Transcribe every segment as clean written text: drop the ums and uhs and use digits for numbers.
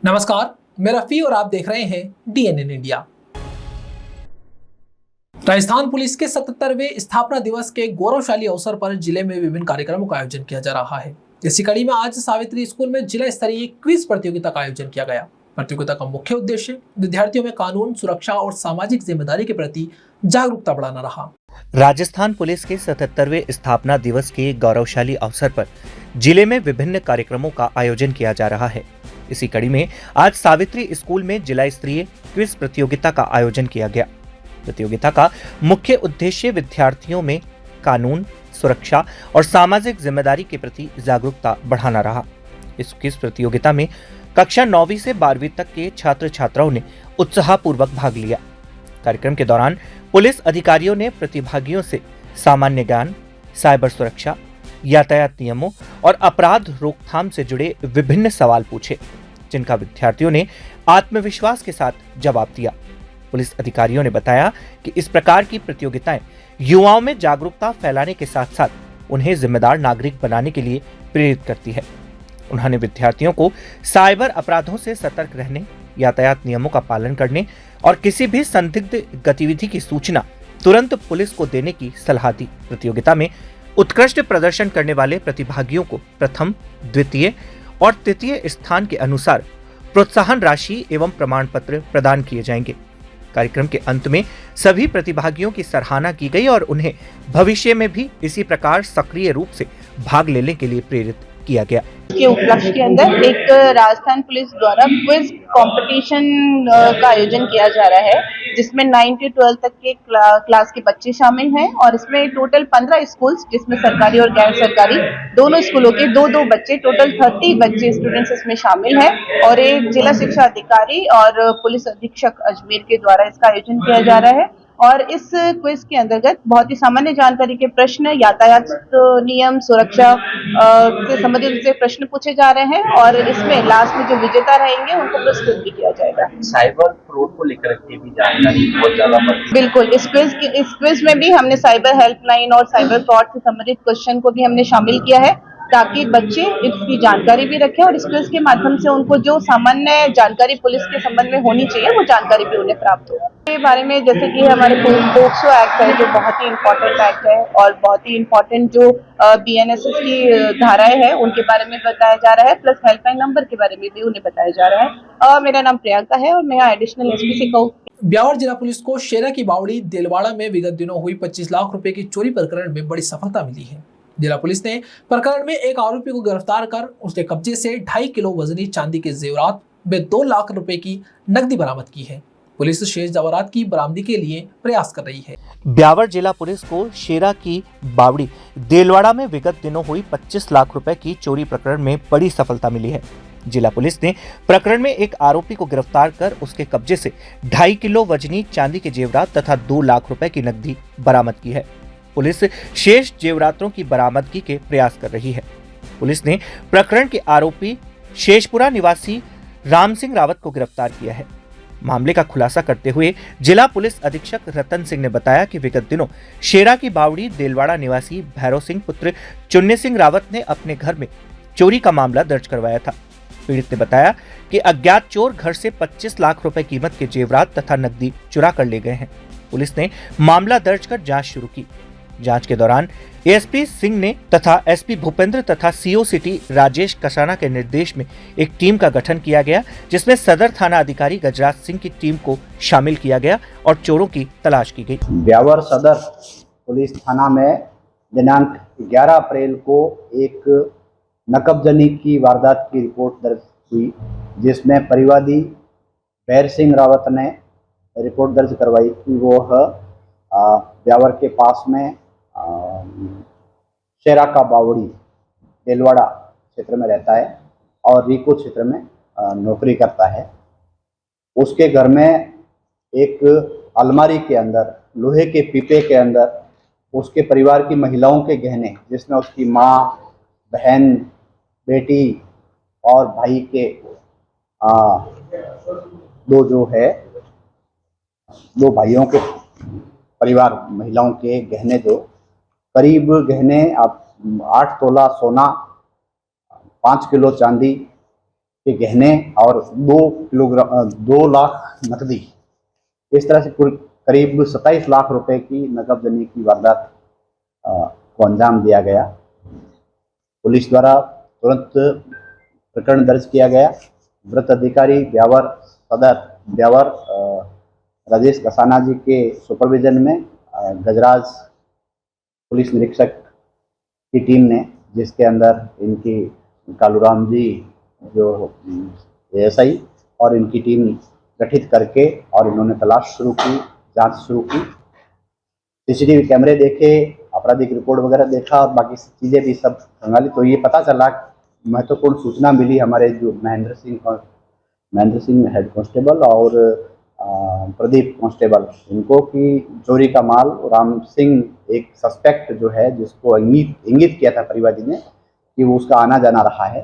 नमस्कार, मैं रफी और आप देख रहे हैं DNN इंडिया। राजस्थान पुलिस के 77वें स्थापना दिवस के गौरवशाली अवसर पर जिले में विभिन्न कार्यक्रमों का आयोजन किया जा रहा है। इसी कड़ी में आज सावित्री स्कूल में जिला स्तरीय क्विज प्रतियोगिता का आयोजन किया गया। प्रतियोगिता का मुख्य उद्देश्य विद्यार्थियों में कानून, सुरक्षा और सामाजिक जिम्मेदारी के प्रति जागरूकता बढ़ाना रहा। राजस्थान पुलिस के 77वें स्थापना दिवस के गौरवशाली अवसर पर जिले में विभिन्न कार्यक्रमों का आयोजन किया जा रहा है। इसी कड़ी में आज सावित्री स्कूल में जिला स्तरीय क्विज प्रतियोगिता का आयोजन किया गया। प्रतियोगिता का मुख्य उद्देश्य विद्यार्थियों में कानून, सुरक्षा और सामाजिक जिम्मेदारी के प्रति जागरूकता बढ़ाना रहा। इस क्विज प्रतियोगिता में कक्षा 9वीं से 12वीं तक के छात्र छात्राओं ने उत्साहपूर्वक भाग लिया। कार्यक्रम के दौरान पुलिस अधिकारियों ने प्रतिभागियों से सामान्य ज्ञान, साइबर सुरक्षा, यातायात नियमों और अपराध रोकथाम से जुड़े विभिन्न सवाल पूछे, जिनका विद्यार्थियों ने आत्मविश्वास के साथ जवाब दिया। पुलिस अधिकारियों ने बताया कि इस प्रकार की प्रतियोगिताएं युवाओं में जागरूकता फैलाने के साथ साथ उन्हें जिम्मेदार नागरिक बनाने के लिए प्रेरित करती है। उन्होंने विद्यार्थियों को साइबर अपराधों से सतर्क रहने, यातायात नियमों का पालन करने और किसी भी संदिग्ध गतिविधि की सूचना तुरंत पुलिस को देने की सलाह दी। प्रतियोगिता में उत्कृष्ट प्रदर्शन करने वाले प्रतिभागियों को प्रथम, द्वितीय और तृतीय स्थान के अनुसार प्रोत्साहन राशि एवं प्रमाण पत्र प्रदान किए जाएंगे। कार्यक्रम के अंत में सभी प्रतिभागियों की सराहना की गई और उन्हें भविष्य में भी इसी प्रकार सक्रिय रूप से भाग लेने के लिए प्रेरित किया गया। के उपलक्ष्य के अंदर एक राजस्थान पुलिस द्वारा क्विज कंपटीशन का आयोजन किया जा रहा है, जिसमें 9 से 12 तक के क्लास के बच्चे शामिल हैं और इसमें टोटल 15 स्कूल्स, जिसमें सरकारी और गैर सरकारी दोनों स्कूलों के दो बच्चे, टोटल 30 बच्चे स्टूडेंट्स इसमें शामिल हैं और एक जिला शिक्षा अधिकारी और पुलिस अधीक्षक अजमेर के द्वारा इसका आयोजन किया जा रहा है। और इस क्विज के अंतर्गत बहुत ही सामान्य जानकारी के प्रश्न, यातायात नियम, सुरक्षा से संबंधित से प्रश्न पूछे जा रहे हैं और इसमें लास्ट में जो विजेता रहेंगे उनको पुरस्कृत भी किया जाएगा। साइबर फ्रॉड को लेकर के भी जानकारी बहुत ज्यादा बिल्कुल, इस क्विज में भी हमने साइबर हेल्पलाइन और साइबर फ्रॉड से संबंधित क्वेश्चन को भी हमने शामिल किया है, ताकि बच्चे इसकी जानकारी भी रखें और इस क्विज के माध्यम से उनको जो सामान्य जानकारी पुलिस के संबंध में होनी चाहिए वो जानकारी भी उन्हें प्राप्त हो। के बारे में जैसे कि हमारे पोक्सो एक्ट है, जो बहुत ही इम्पोर्टेंट एक्ट है और बहुत ही इम्पोर्टेंट जो BNSS की धाराएं हैं उनके बारे में बताया जा रहा है, प्लस हेल्पलाइन नंबर के बारे में भी उन्हें बताया जा रहा है। मेरा नाम प्रियंका है और मैं एडिशनल SPC को ब्यावर जिला पुलिस को शेरा की बावड़ी देलवाड़ा में विगत दिनों हुई 25 लाख रुपए की चोरी प्रकरण में बड़ी सफलता मिली है। जिला पुलिस ने प्रकरण में एक आरोपी को गिरफ्तार कर उसके कब्जे से 2.5 किलो वजनी चांदी के जेवरात में 2 लाख रुपए की नकदी बरामद की है। पुलिस शेष जेवरात की बरामदी के लिए प्रयास कर रही है। ब्यावर जिला पुलिस को शेरा की बावड़ी देलवाड़ा में विगत दिनों हुई 25 लाख रुपए की चोरी प्रकरण में बड़ी सफलता मिली है। जिला पुलिस ने प्रकरण में एक आरोपी को गिरफ्तार कर उसके कब्जे से 2.5 किलो वजनी चांदी के जेवरात तथा 2 लाख रुपए की नकदी बरामद की है। पुलिस शेष जेवरातों की बरामदगी के प्रयास कर रही है। पुलिस ने प्रकरण के आरोपी शेषपुरा निवासी राम सिंह रावत को गिरफ्तार किया है। मामले का खुलासा करते हुए जिला पुलिस अधीक्षक रतन सिंह ने बताया कि विगत दिनों शेरा की बावड़ी देलवाड़ा निवासी भैरव सिंह पुत्र चुन्नी सिंह रावत ने अपने घर में चोरी का मामला दर्ज करवाया था। पीड़ित ने बताया कि अज्ञात चोर घर से 25 लाख रुपए कीमत के जेवरात तथा नकदी चुरा कर ले गए हैं। पुलिस ने मामला दर्ज कर जांच शुरू की। जांच के दौरान ASP सिंह ने तथा SP भूपेंद्र तथा CO सिटी राजेश कसाना के निर्देश में एक टीम का गठन किया गया, जिसमें सदर थाना अधिकारी गजराज सिंह की टीम को शामिल किया गया और चोरों की तलाश की गई। ब्यावर सदर पुलिस थाना में दिनांक 11 अप्रैल को एक नकबजनी की वारदात की रिपोर्ट दर्ज हुई, जिसमें परिवादी भैर सिंह रावत ने रिपोर्ट दर्ज करवाई कि वो ब्यावर के पास में शेरा का बावड़ी देलवाड़ा क्षेत्र में रहता है और रीको क्षेत्र में नौकरी करता है। उसके घर में एक अलमारी के अंदर, लोहे के पीपे के अंदर उसके परिवार की महिलाओं के गहने, जिसमें उसकी माँ, बहन, बेटी और भाई के दो भाइयों के परिवार महिलाओं के गहने, जो करीब गहने 8 तोला सोना, 5 किलो चांदी, के गहने और 2 लाख नकदी, इस तरह से करीब 27 लाख रुपए की नकद जनी की वारदात को अंजाम दिया गया। पुलिस द्वारा तुरंत प्रकरण दर्ज किया गया। वृत्त अधिकारी ब्यावर सदर ब्यावर राजेश कसाना जी के सुपरविजन में गजराज पुलिस निरीक्षक की टीम ने, जिसके अंदर इनकी कालूराम जी जो एएसआई और इनकी टीम गठित करके और इन्होंने तलाश शुरू की, जांच शुरू की। सीसीटीवी कैमरे देखे, आपराधिक रिपोर्ट वगैरह देखा और बाकी चीज़ें भी सब खंगाली, तो ये पता चला, महत्वपूर्ण सूचना मिली हमारे जो महेंद्र सिंह हेड कांस्टेबल और प्रदीप कांस्टेबल इनको, कि चोरी का माल राम सिंह एक सस्पेक्ट जो है, जिसको इंगित किया था परिवादी ने कि वो उसका आना जाना रहा है,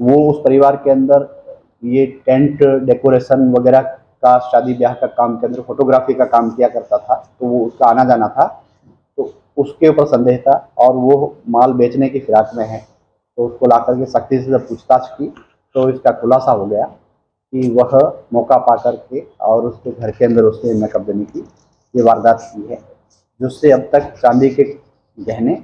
वो उस परिवार के अंदर ये टेंट डेकोरेशन वगैरह का, शादी ब्याह का काम के अंदर फोटोग्राफी का काम किया करता था, तो वो उसका आना जाना था, तो उसके ऊपर संदेह था और वो माल बेचने की फिराक में है। तो उसको ला करके सख्ती से जब पूछताछ की तो इसका खुलासा हो गया कि वह मौका पा करके और उसके घर के अंदर उसने नकबजनी की ये वारदात की है, जिससे अब तक चांदी के गहने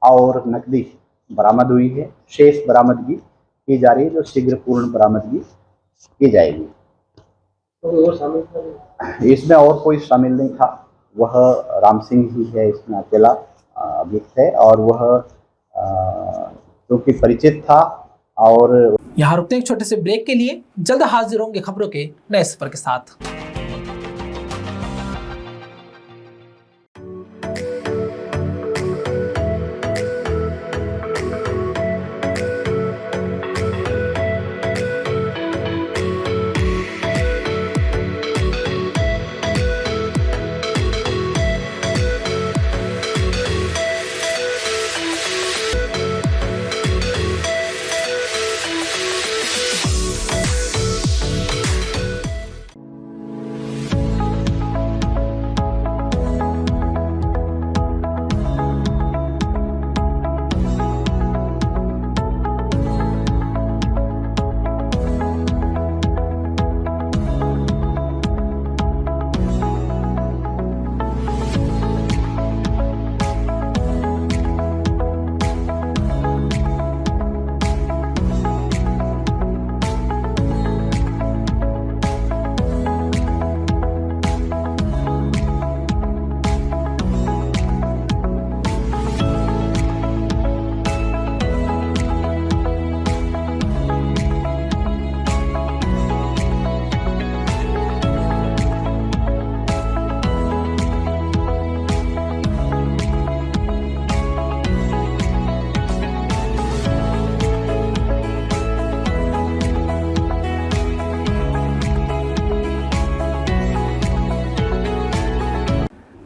और नकदी बरामद हुई है। शेष बरामदगी की जा रही है, जो शीघ्र पूर्ण बरामदगी की जाएगी। इसमें और कोई शामिल नहीं था, वह राम सिंह ही है इसमें अकेला अभियुक्त है, और वह क्योंकि परिचित था। और यहाँ रुकते हैं एक छोटे से ब्रेक के लिए, जल्द हाजिर होंगे खबरों के नए सफर के साथ।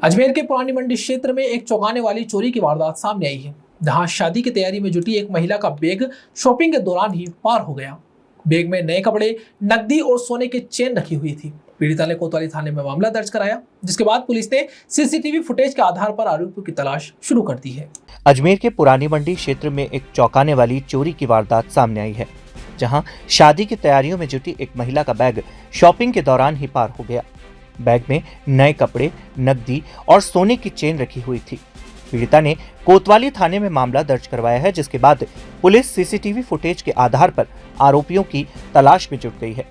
अजमेर के पुरानी मंडी क्षेत्र में एक चौंकाने वाली चोरी की वारदात सामने आई है, जहां शादी की तैयारी में जुटी एक महिला का बैग शॉपिंग के दौरान ही पार हो गया। बैग में नए कपड़े, नकदी और सोने के चेन रखी हुई थी। पीड़िता ने कोतवाली थाने में मामला दर्ज कराया, जिसके बाद पुलिस ने सीसीटीवी फुटेज के आधार पर आरोपियों की तलाश शुरू कर दी है। अजमेर के पुरानी मंडी क्षेत्र में एक चौंकाने वाली चोरी की वारदात सामने आई है, जहां शादी की तैयारियों में जुटी एक महिला का बैग शॉपिंग के दौरान ही पार हो गया। बैग में नए कपड़े, नकदी और सोने की चेन रखी हुई थी। पीड़िता ने कोतवाली थाने में मामला दर्ज करवाया है, जिसके बाद पुलिस सीसीटीवी फुटेज के आधार पर आरोपियों की तलाश में जुट गई है।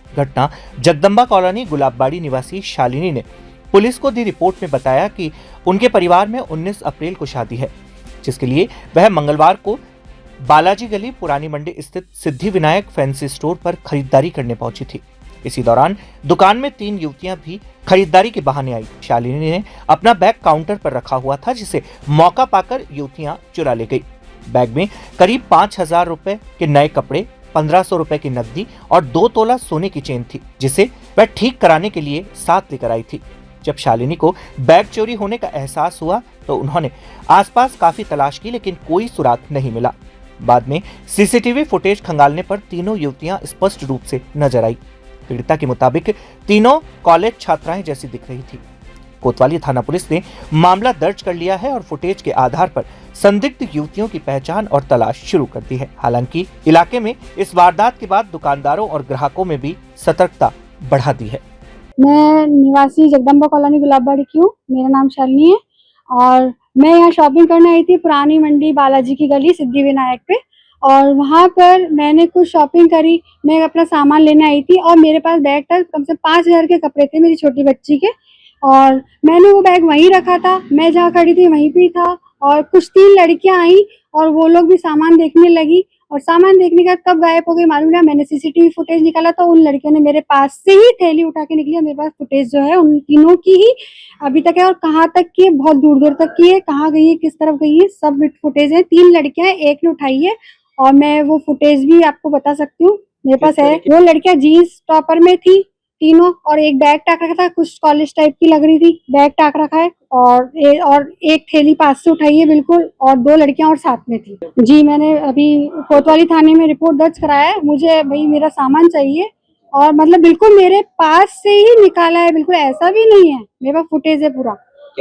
घटना जगदम्बा कॉलोनी गुलाबबाड़ी निवासी शालिनी ने पुलिस को दी रिपोर्ट में बताया कि उनके परिवार में 19 अप्रैल को शादी है, जिसके लिए वह मंगलवार को बालाजी गली पुरानी मंडी स्थित सिद्धि विनायक फैंसी स्टोर पर खरीदारी करने पहुंची थी। इसी दौरान दुकान में 3 युवतियां भी खरीदारी के बहाने आई। शालिनी ने अपना बैग काउंटर पर रखा हुआ था, जिसे मौका पाकर युवतियां चुरा ले गई। बैग में करीब 5,000 रुपए के नए कपड़े, 1,500 रुपए की नकदी और 2 तोला सोने की चेन थी, जिसे वह ठीक कराने के लिए साथ लेकर आई थी। जब शालिनी को बैग चोरी होने का एहसास हुआ तो उन्होंने आसपास काफी तलाश की, लेकिन कोई सुराग नहीं मिला। बाद में सीसीटीवी फुटेज खंगालने पर तीनों युवतियां स्पष्ट रूप से नजर आई। पीड़िता के मुताबिक तीनों कॉलेज छात्राएं जैसी दिख रही थी। कोतवाली थाना पुलिस ने मामला दर्ज कर लिया है और फुटेज के आधार पर संदिग्ध युवतियों की पहचान और तलाश शुरू कर दी है। हालांकि इलाके में इस वारदात के बाद दुकानदारों और ग्राहकों में भी सतर्कता बढ़ा दी है। मैं निवासी जगदम्बा कॉलोनी गुलाबबाड़ी की हूँ। मेरा नाम शालिनी है और मैं यहाँ शॉपिंग करने आई थी पुरानी मंडी बालाजी की गली सिद्धि विनायक पे, और वहाँ पर मैंने कुछ शॉपिंग करी। मैं अपना सामान लेने आई थी और मेरे पास बैग था, कम से 5,000 के कपड़े थे मेरी छोटी बच्ची के, और मैंने वो बैग वहीं रखा था। मैं जहाँ खड़ी थी वहीं पे था और कुछ 3 लड़कियां आई और वो लोग भी सामान देखने लगी, और सामान देखने का कब गायब हो गई मालूम नहीं। मैंने सीसीटीवी फुटेज निकाला तो उन लड़कियों ने मेरे पास से ही थैली उठा के निकली। मेरे पास फुटेज जो है उन तीनों की ही अभी तक है, और कहाँ तक की है, बहुत दूर दूर तक की है, कहाँ गई है, किस तरफ गई है, सब फुटेज है। 3 लड़कियां, एक ने उठाई है और मैं वो फुटेज भी आपको बता सकती हूँ, मेरे पास है। वो लड़कियां जीन्स टॉपर में थी तीनों, और एक बैग टाक रखा था, कुछ कॉलेज टाइप की लग रही थी, बैग टाक रखा है, और एक थैली पास से उठाई है बिल्कुल, और 2 लड़कियां और साथ में थी। जी, मैंने अभी कोतवाली थाने में रिपोर्ट दर्ज कराया है। मुझे भाई मेरा सामान चाहिए, और मतलब बिल्कुल मेरे पास से ही निकाला है, बिल्कुल ऐसा भी नहीं है, मेरे पास फुटेज है पूरा।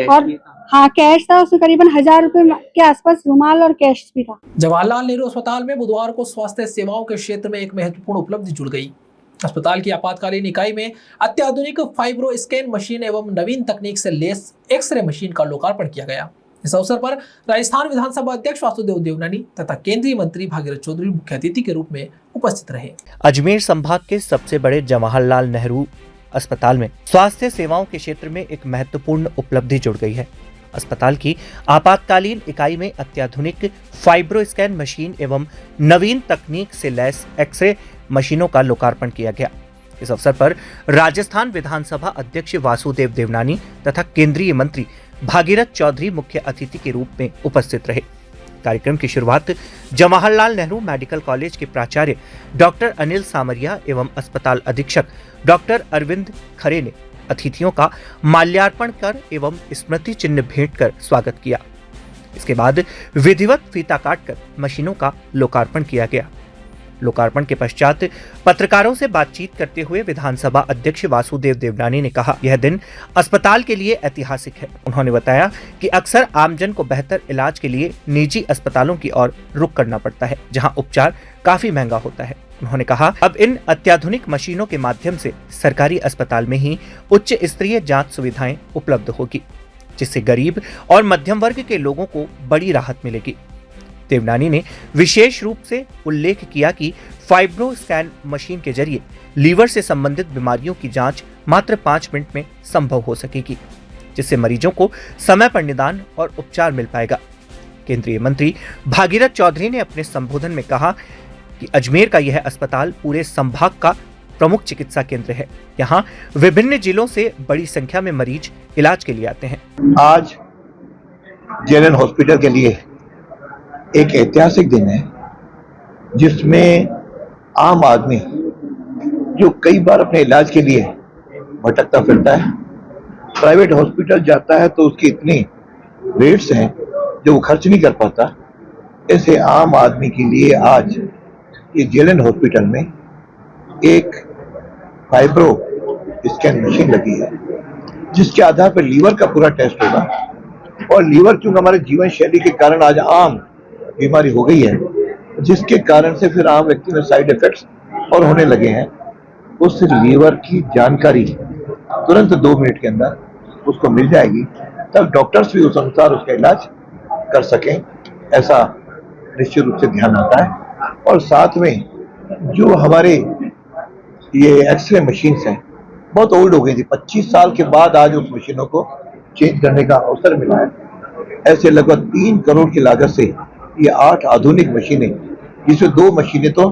और हाँ, कैश था, उसमें करीबन 1,000 रुपए के आसपास रुमाल और कैश भी था। जवाहरलाल नेहरू अस्पताल में बुधवार को स्वास्थ्य सेवाओं के क्षेत्र में एक महत्वपूर्ण उपलब्धि जुड़ गई। अस्पताल की आपातकालीन इकाई में अत्याधुनिक फाइब्रो स्कैन मशीन एवं नवीन तकनीक से लेस एक्सरे मशीन का लोकार्पण किया गया। इस अवसर पर राजस्थान विधानसभा अध्यक्ष वासुदेव देवनानी तथा केंद्रीय मंत्री भागीरथ चौधरी मुख्य अतिथि के रूप में उपस्थित रहे। अजमेर संभाग के सबसे बड़े जवाहरलाल नेहरू अस्पताल में स्वास्थ्य सेवाओं के क्षेत्र में एक महत्वपूर्ण उपलब्धि जुड़ गई है। अस्पताल की आपातकालीन इकाई में अत्याधुनिक फाइब्रो स्कैन मशीन एवं नवीन तकनीक से लैस एक्सरे मशीनों का लोकार्पण किया गया। इस अवसर पर राजस्थान विधानसभा अध्यक्ष वासुदेव देवनानी तथा केंद्रीय मंत्री भागीरथ चौधरी मुख्य अतिथि के रूप में उपस्थित रहे। कार्यक्रम की शुरुआत जवाहरलाल नेहरू मेडिकल कॉलेज के प्राचार्य डॉक्टर अनिल सामरिया एवं अस्पताल अधीक्षक डॉक्टर अरविंद खरे ने अतिथियों का माल्यार्पण कर एवं स्मृति चिन्ह भेंट कर स्वागत किया। इसके बाद विधिवत फीता काटकर मशीनों का लोकार्पण किया गया। लोकार्पण के पश्चात पत्रकारों से बातचीत करते हुए विधानसभा अध्यक्ष वासुदेव देवनानी ने कहा, यह दिन अस्पताल के लिए ऐतिहासिक है। उन्होंने बताया कि अक्सर आमजन को बेहतर इलाज के लिए निजी अस्पतालों की ओर रुख करना पड़ता है, जहां उपचार काफी महंगा होता है। उन्होंने कहा, अब इन अत्याधुनिक मशीनों के माध्यम से सरकारी अस्पताल में ही उच्च स्तरीय जांच सुविधाएं उपलब्ध होगी, जिससे गरीब और मध्यम वर्ग के लोगों को बड़ी राहत मिलेगी। देवनानी ने विशेष रूप से उल्लेख किया कि फाइब्रो स्कैन मशीन के जरिए लीवर से संबंधित बीमारियों की जांच मात्र 5 मिनट में संभव हो सकेगी, जिससे मरीजों को समय पर निदान और उपचार मिल पाएगा। केंद्रीय मंत्री भागीरथ चौधरी ने अपने संबोधन में कहा कि अजमेर का यह अस्पताल पूरे संभाग का प्रमुख चिकित्सा केंद्र है। यहाँ विभिन्न जिलों से बड़ी संख्या में मरीज इलाज के लिए आते हैं। आज जेएनएन हॉस्पिटल के लिए एक ऐतिहासिक दिन है, जिसमें आम आदमी जो कई बार अपने इलाज के लिए भटकता फिरता है, प्राइवेट हॉस्पिटल जाता है तो उसकी इतनी रेट्स हैं जो वो खर्च नहीं कर पाता। ऐसे आम आदमी के लिए आज ये जेएनएन हॉस्पिटल में एक फाइब्रो स्कैन मशीन लगी है, जिसके आधार पर लीवर का पूरा टेस्ट होगा। और लीवर चूंकि हमारे जीवन शैली के कारण आज आम बीमारी हो गई है, जिसके कारण से फिर आम व्यक्ति में साइड इफेक्ट्स और होने लगे हैं, उस लीवर की जानकारी तुरंत 2 मिनट के अंदर उसको मिल जाएगी, तब डॉक्टर्स भी उस अनुसार उसका इलाज कर सकें, ऐसा निश्चित रूप से ध्यान आता है। और साथ में जो हमारे ये एक्सरे मशीन्स हैं, बहुत ओल्ड हो गई थी, 25 साल के बाद आज उस मशीनों को चेंज करने का अवसर मिला है। ऐसे लगभग 3 करोड़ की लागत से ये 8 आधुनिक मशीनें, जिसमें 2 मशीनें तो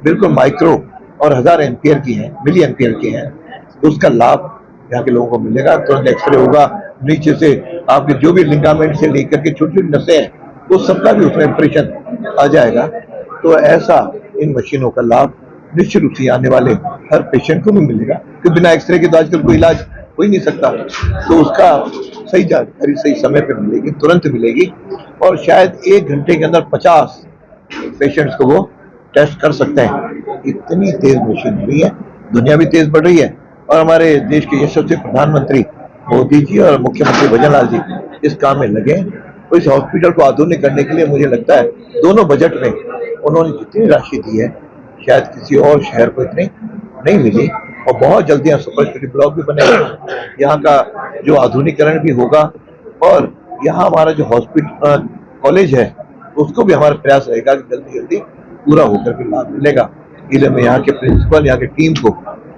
बिल्कुल माइक्रो और 1000 एम्पियर की हैं, मिली एम्पियर की हैं, उसका लाभ यहाँ के लोगों को मिलेगा। तुरंत एक्सरे होगा, नीचे से आपके जो भी लिगामेंट से लेकर के छोटी छोटी नसें हैं, वो सबका भी उसमें इंप्रेशन आ जाएगा। तो ऐसा इन मशीनों का लाभ निश्चित रूप से आने वाले हर पेशेंट को भी मिलेगा, कि बिना एक्सरे के तो आजकल कोई इलाज हो ही नहीं सकता। तो उसका सही जानकारी सही समय पर मिलेगी, तुरंत मिलेगी, और शायद 1 घंटे के अंदर 50 पेशेंट्स को वो टेस्ट कर सकते हैं। इतनी तेज मशीन हुई है, दुनिया भी तेज बढ़ रही है, और हमारे देश के यशस्वी प्रधानमंत्री मोदी जी और मुख्यमंत्री भजनलाल जी इस काम में लगे। तो इस हॉस्पिटल को आधुनिक करने के लिए मुझे लगता है दोनों बजट में उन्होंने जितनी राशि दी है शायद किसी और शहर को इतनी नहीं मिली, और बहुत जल्दी यहाँ सुपर सिटी ब्लॉक भी बनेगा, यहाँ का जो आधुनिकीकरण भी होगा, और यहाँ हमारा जो हॉस्पिटल कॉलेज है उसको भी हमारा प्रयास रहेगा कि जल्दी जल्दी पूरा होकर के लाभ मिलेगा। इसलिए मैं यहाँ के प्रिंसिपल, यहाँ की टीम को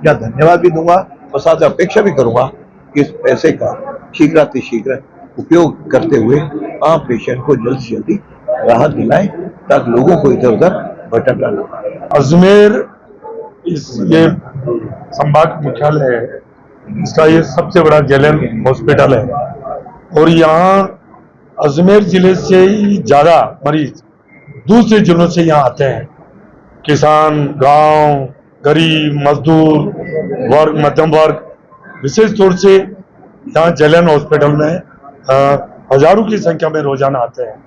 यहाँ धन्यवाद भी दूंगा और साथ अपेक्षा भी करूंगा कि इस पैसे का शीघ्र उपयोग करते हुए आम पेशेंट को जल्द से जल्दी राहत दिलाएं ताकि लोगों को इधर उधर भटकना न पड़े। अजमेर ये संभाग मुख्यालय है, इसका ये सबसे बड़ा जेएलएन हॉस्पिटल है, और यहाँ अजमेर जिले से ही ज्यादा मरीज दूसरे जिलों से यहाँ आते हैं। किसान, गांव, गरीब, मजदूर वर्ग, मध्यम वर्ग विशेष तौर से यहाँ जेएलएन हॉस्पिटल में हजारों की संख्या में रोजाना आते हैं।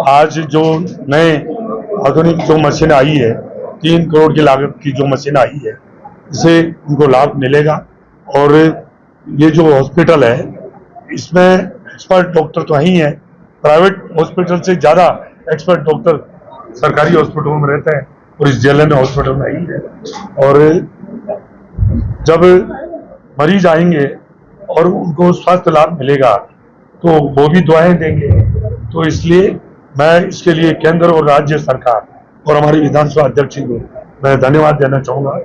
आज जो नए आधुनिक जो मशीन आई है, 3 करोड़ की लागत की जो मशीन आई है, इससे उनको लाभ मिलेगा। और ये जो हॉस्पिटल है इसमें एक्सपर्ट डॉक्टर तो ही है, प्राइवेट हॉस्पिटल से ज्यादा एक्सपर्ट डॉक्टर सरकारी हॉस्पिटलों में रहते हैं और इस जेएलएन हॉस्पिटल में ही है। और जब मरीज आएंगे और उनको स्वास्थ्य लाभ मिलेगा तो वो भी दुआएं देंगे। तो इसलिए मैं इसके लिए केंद्र और राज्य सरकार और हमारी विधानसभा अध्यक्ष को मैं धन्यवाद देना चाहूंगा,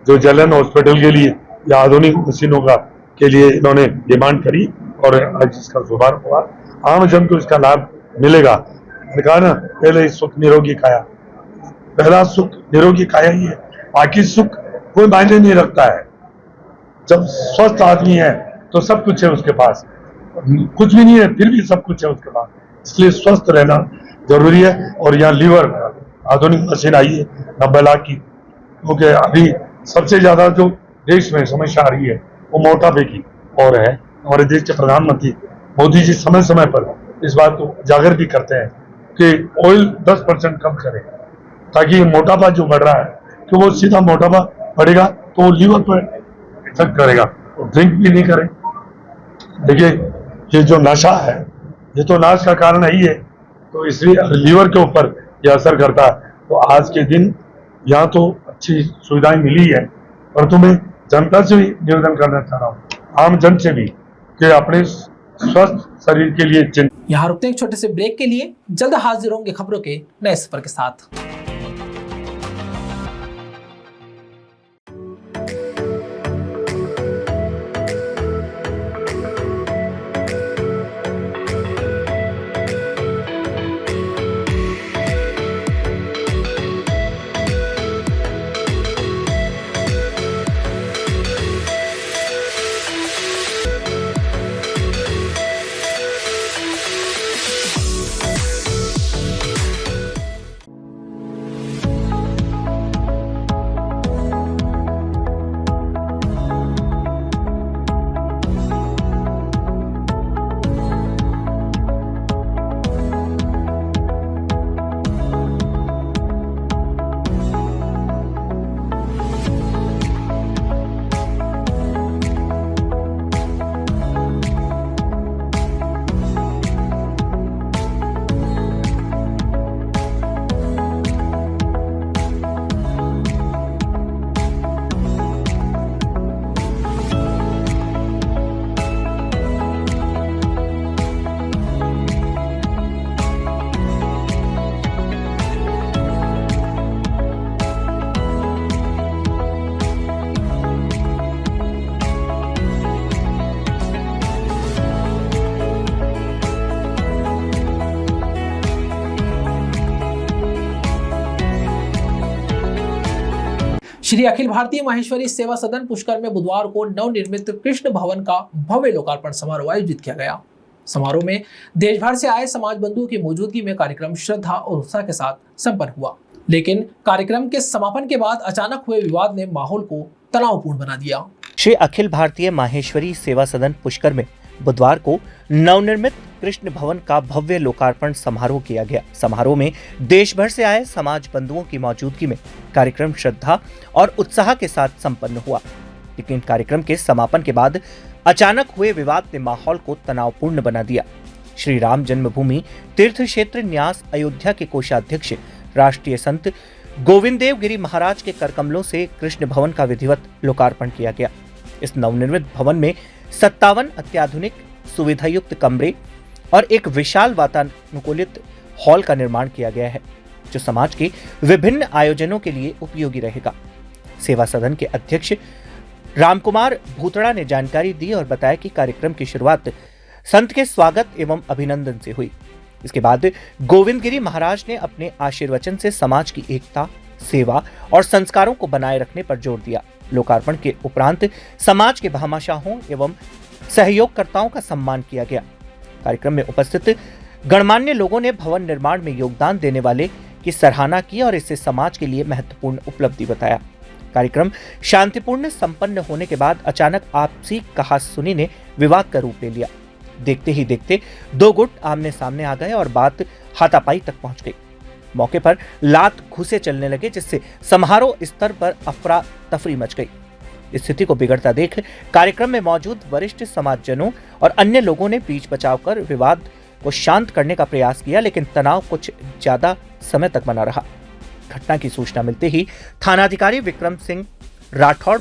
जो जेएलएन हॉस्पिटल के लिए या आधुनिक मशीनों का के लिए इन्होंने डिमांड करी और आज इसका शुभारंभ हुआ। आम जन को इसका लाभ मिलेगा। कहा ना, पहले सुख निरोगी काया, पहला सुख निरोगी काया ही है, बाकी सुख कोई मायने नहीं रखता है। जब स्वस्थ आदमी है तो सब कुछ है उसके पास, कुछ भी नहीं है फिर भी सब कुछ है उसके पास। इसलिए स्वस्थ रहना जरूरी है। और यहाँ लीवर आधुनिक मशीन आई है 90 लाख की, क्योंकि अभी सबसे ज्यादा जो देश में समस्या आ रही है वो मोटापे की और है। हमारे देश के प्रधानमंत्री मोदी जी समय समय पर इस बात को उजागर भी करते हैं कि ऑयल 10% कम करें, ताकि मोटापा जो बढ़ रहा है कि वो सीधा मोटापा बढ़ेगा तो वो लीवर पर इफेक्ट करेगा। तो ड्रिंक भी नहीं करें। देखिए, ये जो नशा है ये तो नाश का कारण ही है, तो इसलिए लीवर के ऊपर ये असर करता है। तो आज के दिन यहाँ तो अच्छी सुविधाएं मिली है, पर मैं जनता से भी निवेदन करना चाह रहा हूँ, आम जन से भी, कि अपने स्वस्थ शरीर के लिए यहाँ रुकते हैं एक छोटे से ब्रेक के लिए, जल्द हाजिर होंगे खबरों के नए सफर के साथ। श्री अखिल भारतीय माहेश्वरी सेवा सदन पुष्कर में बुधवार को नवनिर्मित कृष्ण भवन का भव्य लोकार्पण समारोह आयोजित किया गया। समारोह में देश भर से आए समाज बंधुओं की मौजूदगी में कार्यक्रम श्रद्धा और उत्साह के साथ संपन्न हुआ, लेकिन कार्यक्रम के समापन के बाद अचानक हुए विवाद ने माहौल को तनावपूर्ण बना दिया। श्री अखिल भारतीय माहेश्वरी सेवा सदन पुष्कर में बुधवार को नवनिर्मित कृष्ण भवन का भव्य लोकार्पण समारोह किया गया। समारोह में देश भर से आए समाज बंधुओं की मौजूदगी में कार्यक्रम श्रद्धा और उत्साह के साथ संपन्न हुआ, लेकिन कार्यक्रम के समापन के बाद अचानक हुए विवाद ने माहौल को तनावपूर्ण बना दिया। श्री राम जन्मभूमि तीर्थ क्षेत्र न्यास अयोध्या के कोषाध्यक्ष राष्ट्रीय संत गोविंद देव गिरी महाराज के करकमलों से कृष्ण भवन का विधिवत लोकार्पण किया गया। इस नवनिर्मित भवन में 57 अत्याधुनिक सुविधायुक्त कमरे और एक विशाल वातानुकूलित हॉल का निर्माण किया गया है, जो समाज के विभिन्न आयोजनों के लिए उपयोगी रहेगा। सेवा सदन के अध्यक्ष रामकुमार भूतड़ा ने जानकारी दी और बताया कि कार्यक्रम की शुरुआत संत के स्वागत एवं अभिनंदन से हुई। इसके बाद गोविंद गिरी महाराज ने अपने आशीर्वचन से समाज की एकता, सेवा और संस्कारों को बनाए रखने पर जोर दिया। लोकार्पण के उपरांत समाज के भामाशाहों एवं सहयोगकर्ताओं का सम्मान किया गया। कार्यक्रम में उपस्थित गणमान्य लोगों ने भवन निर्माण में योगदान देने वाले की सराहना की और इसे समाज के लिए महत्वपूर्ण उपलब्धि बताया। कार्यक्रम शांतिपूर्ण संपन्न होने के बाद अचानक आपसी कहासुनी ने विवाद का रूप ले लिया। देखते ही देखते दो गुट आमने सामने आ गए और बात हाथापाई तक पहुंच गई। मौके पर लात घुसे चलने लगे, जिससे समारोह स्तर पर अफरा तफरी मच गई। स्थिति को बिगड़ता देख कार्यक्रम में मौजूद वरिष्ठ समाजजनों और अन्य लोगों ने बीच बचाव कर विवाद को शांत करने का प्रयास किया, लेकिन तनाव कुछ ज्यादा समय तक बना रहा। घटना की सूचना मिलते ही थानाधिकारी विक्रम सिंह राठौड़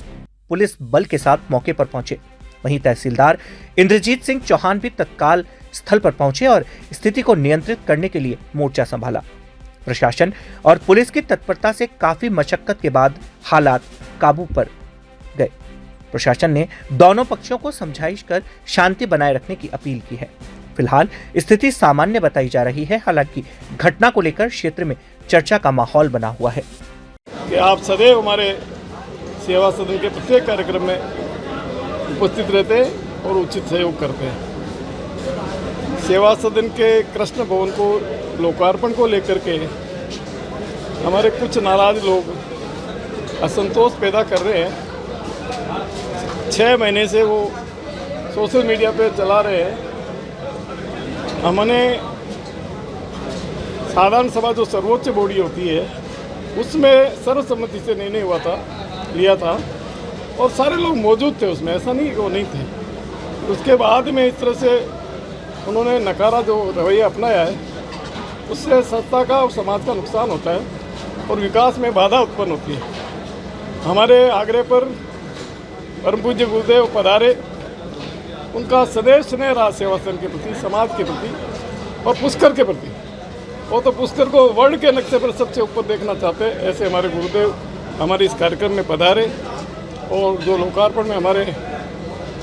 पुलिस बल के साथ मौके पर पहुंचे। वहीं तहसीलदार इंद्रजीत सिंह चौहान भी तत्काल स्थल पर पहुंचे और स्थिति को नियंत्रित करने के लिए मोर्चा संभाला। प्रशासन और पुलिस की तत्परता से काफी मशक्कत के बाद हालात काबू पर गए। प्रशासन ने दोनों पक्षों को समझाइश कर शांति बनाए रखने की अपील की है। फिलहाल स्थिति सामान्य बताई जा रही है। हालांकि घटना को लेकर क्षेत्र में चर्चा का माहौल बना हुआ है कि आप सदैव हमारे सेवा सदन के प्रत्येक कार्यक्रम में उपस्थित रहते हैं और उचित सहयोग करते हैं। सेवा सदन के कृष्ण भवन को लोकार्पण को लेकर के हमारे कुछ नाराज लोग असंतोष पैदा कर रहे हैं। 6 महीने से वो सोशल मीडिया पे चला रहे हैं। हमने साधारण सभा जो सर्वोच्च बॉडी होती है उसमें सर्वसम्मति से निर्णय हुआ था, लिया था और सारे लोग मौजूद थे उसमें, ऐसा नहीं वो नहीं थे। उसके बाद में इस तरह से उन्होंने नकारा जो रवैया अपनाया है, उससे संस्था का और समाज का नुकसान होता है और विकास में बाधा उत्पन्न होती है। हमारे आग्रह पर परम पूज्य गुरुदेव पधारे, उनका सदैव स्नेह रहा सेवा सदन के प्रति, समाज के प्रति और पुष्कर के प्रति। वो तो पुष्कर को वर्ल्ड के नक्शे पर सबसे ऊपर देखना चाहते हैं। ऐसे हमारे गुरुदेव हमारे इस कार्यक्रम में पधारे और जो लोकार्पण में हमारे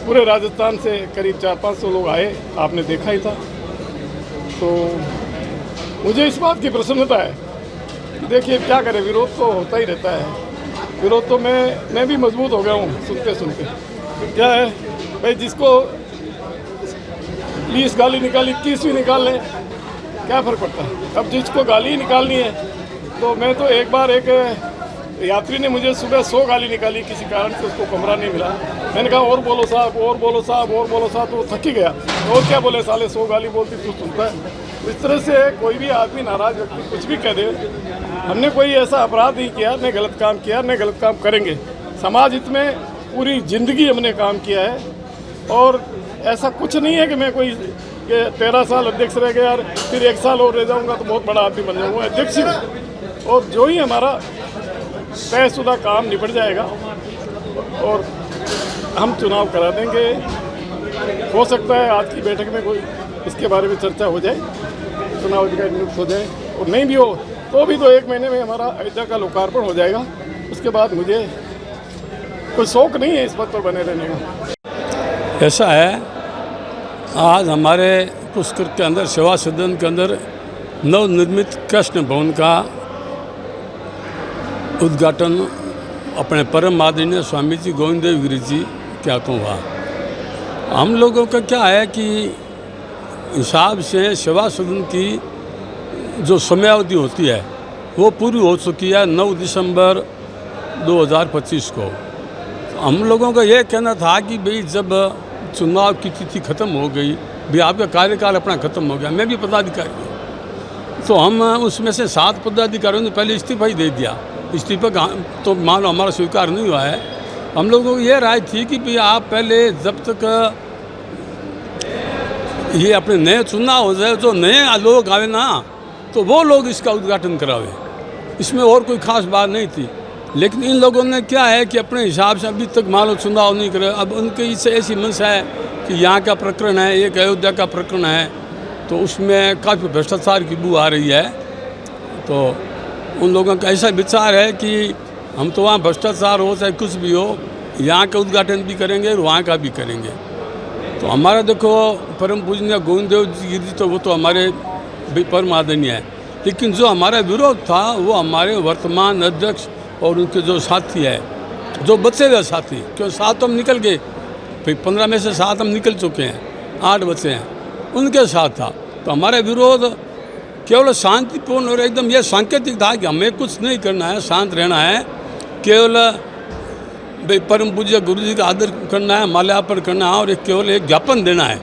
पूरे राजस्थान से करीब 400-500 लोग आए, आपने देखा ही था। तो मुझे इस बात की प्रसन्नता है। देखिए क्या करें, विरोध तो होता ही रहता है। विरोध तो मैं भी मजबूत हो गया हूँ सुनते सुनते। क्या है भाई, जिसको 20 गाली निकाली 21वीं निकाल लें, क्या फ़र्क पड़ता है। अब जिसको गाली निकालनी है तो मैं तो एक बार एक यात्री ने मुझे सुबह 100 गाली निकाली, किसी कारण से उसको कमरा नहीं मिला। मैंने कहा और बोलो साहब, और बोलो साहब, और बोलो साहब, तो वो थक ही गया। और क्या बोले, साले 100 गाली बोलती तू सुनता है। इस तरह से कोई भी आदमी नाराज व्यक्ति कुछ भी कह दे। हमने कोई ऐसा अपराध नहीं किया, न गलत काम किया, न गलत काम करेंगे। समाज हित में पूरी जिंदगी हमने काम किया है और ऐसा कुछ नहीं है कि मैं कोई 13 साल अध्यक्ष रह गया यार, फिर 1 साल और रह जाऊंगा तो बहुत बड़ा आदमी बन जाऊंगा। अध्यक्ष ही हूँ और जो ही हमारा तयशुदा काम निपट जाएगा और हम चुनाव करा देंगे। हो सकता है आज की बैठक में कोई इसके बारे में चर्चा हो जाए, चुनाव अधिकारी नियुक्त हो जाए, और नहीं भी हो तो भी तो 1 महीने में हमारा अयोध्या का लोकार्पण हो जाएगा। उसके बाद मुझे कोई शौक नहीं है इस पद पर बने रहने का। ऐसा है, आज हमारे पुष्कर के अंदर सेवा सदन के अंदर नवनिर्मित कृष्ण भवन का उद्घाटन अपने परम आदरणीय स्वामी जी गोविंद देव गिरी जी के हाथों हुआ। हम लोगों का क्या है कि हिसाब से सेवा सदन की जो समयावधि होती है वो पूरी हो चुकी है 9 दिसंबर 2025 को। हम लोगों का ये कहना था कि भाई जब चुनाव की तिथि खत्म हो गई, भाई आपका कार्यकाल अपना खत्म हो गया, मैं भी पदाधिकारी हूँ, तो हम उसमें से 7 पदाधिकारियों ने पहले इस्तीफा ही दे दिया। इस्तीफा तो मान लो हमारा स्वीकार नहीं हुआ है, हम लोगों को ये राय थी कि भाई आप पहले जब तक ये अपने नए चुनाव हो जाए, जो नए लोग आवे ना, तो वो लोग इसका उद्घाटन करावे। इसमें और कोई खास बात नहीं थी। लेकिन इन लोगों ने क्या है कि अपने हिसाब से अभी तक मान लो चुनाव नहीं करे। अब उनके इससे ऐसी मंशा है कि यहाँ का प्रकरण है, एक अयोध्या का प्रकरण है, तो उसमें काफ़ी भ्रष्टाचार की बू आ रही है। तो उन लोगों का ऐसा विचार है कि हम तो वहाँ भ्रष्टाचार हो चाहे कुछ भी हो, यहाँ का उद्घाटन भी करेंगे और वहाँ का भी करेंगे। तो हमारा देखो परम पूजनीय गोविंद देव जी तो वो तो हमारे परम आदरणीय है, लेकिन जो हमारा विरोध था वो हमारे वर्तमान अध्यक्ष और उनके जो साथी है, जो बचे हुए साथी, क्यों 7 तो हम निकल गए, फिर 15 में से 7 हम निकल चुके हैं, 8 बचे हैं, उनके साथ था। तो हमारा विरोध केवल शांतिपूर्ण और एकदम ये सांकेतिक था कि हमें कुछ नहीं करना है, शांत रहना है, केवल भाई परम पूज्य गुरु जी का आदर करना है, माल्यार्पण करना है और एक केवल एक ज्ञापन देना है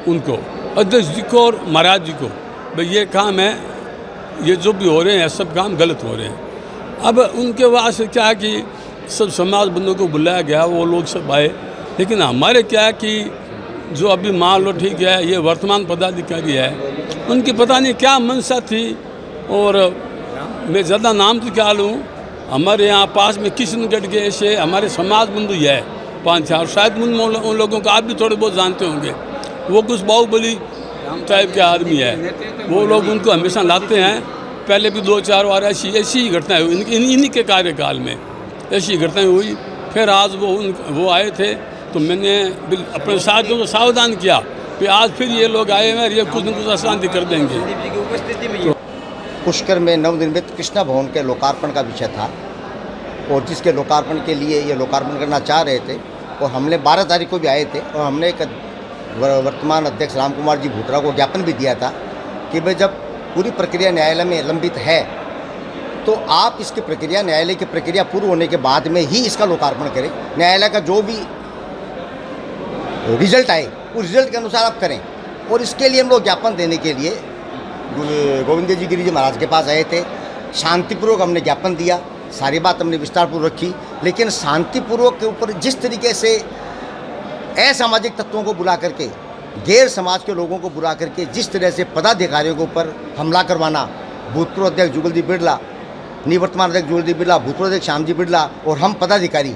उनको, अध्यक्ष जी को और महाराज जी को, भाई ये काम है, ये जो भी हो रहे हैं सब काम गलत हो रहे हैं। अब उनके वहाँ से क्या है कि सब समाज बंधुओं को बुलाया गया, वो लोग सब आए, लेकिन हमारे क्या है कि जो अभी मान लो ठीक है ये वर्तमान पदाधिकारी है, उनकी पता नहीं क्या मंशा थी, और मैं ज़्यादा नाम तो क्या लूँ, हमारे यहाँ पास में किशनगढ़ के ऐसे हमारे समाज बंधु है 5-4, शायद उन लोगों को आप भी थोड़े बहुत जानते होंगे, वो कुछ बाहुबली टाइप के आदमी है, वो लोग उनको हमेशा लाते हैं। पहले भी 2-4 बार ऐसी ही घटनाएं हुई इन्हीं के कार्यकाल में, ऐसी घटनाएं हुई। फिर आज वो आए थे तो मैंने अपने साथियों को सावधान किया कि आज फिर ये लोग आए हैं, ये कुछ न कुछ अशांति कर देंगे। पुष्कर में नवनिर्मित कृष्णा भवन के लोकार्पण का विषय था, और जिसके लोकार्पण के लिए ये लोकार्पण करना चाह रहे थे, और हमने 12 तारीख को भी आए थे, और हमने एक वर्तमान अध्यक्ष राम कुमार जी भूतरा को ज्ञापन भी दिया था कि भाई जब पूरी प्रक्रिया न्यायालय में लंबित है तो आप इसकी प्रक्रिया, न्यायालय की प्रक्रिया पूर्ण होने के बाद में ही इसका लोकार्पण करें। न्यायालय का जो भी रिजल्ट आए उस रिजल्ट के अनुसार आप करें। और इसके लिए हम लोग ज्ञापन देने के लिए गोविंद जी गिरी जी महाराज के पास आए थे। शांतिपूर्वक हमने ज्ञापन दिया, सारी बात हमने विस्तारपूर्वक रखी, लेकिन शांतिपूर्वक के ऊपर जिस तरीके से असामाजिक तत्वों को बुला करके, गैर समाज के लोगों को बुला करके जिस तरह से पदाधिकारियों के ऊपर हमला करवाना, भूतपूर्व अध्यक्ष जुगलजी बिरला, निवर्तमान अध्यक्ष जुगलजी बिरला, भूतपूर्व अध्यक्ष श्यामजी बिरला और हम पदाधिकारी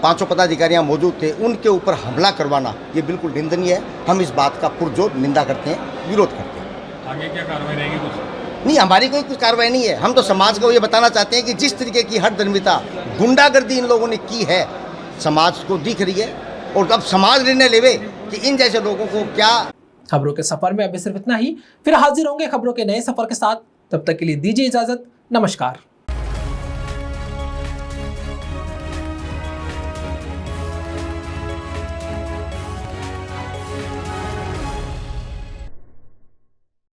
5 पदाधिकारी यहाँ मौजूद थे, उनके ऊपर हमला करवाना ये बिल्कुल निंदनीय है। हम इस बात का पुरजोर निंदा करते हैं, विरोध करते हैं। आगे क्या कार्रवाई रहेगी? कुछ नहीं, हमारी कोई कुछ कार्रवाई नहीं है। हम तो समाज को ये बताना चाहते हैं कि जिस तरीके की हठधर्मिता, गुंडागर्दी इन लोगों ने की है, समाज को दिख रही है, और अब समाज निर्णय लेवे कि इन जैसे लोगों को क्या। खबरों के सफर में अभी सिर्फ इतना ही, फिर हाजिर होंगे खबरों के नए सफर के साथ। तब तक के लिए दीजिए इजाजत, नमस्कार।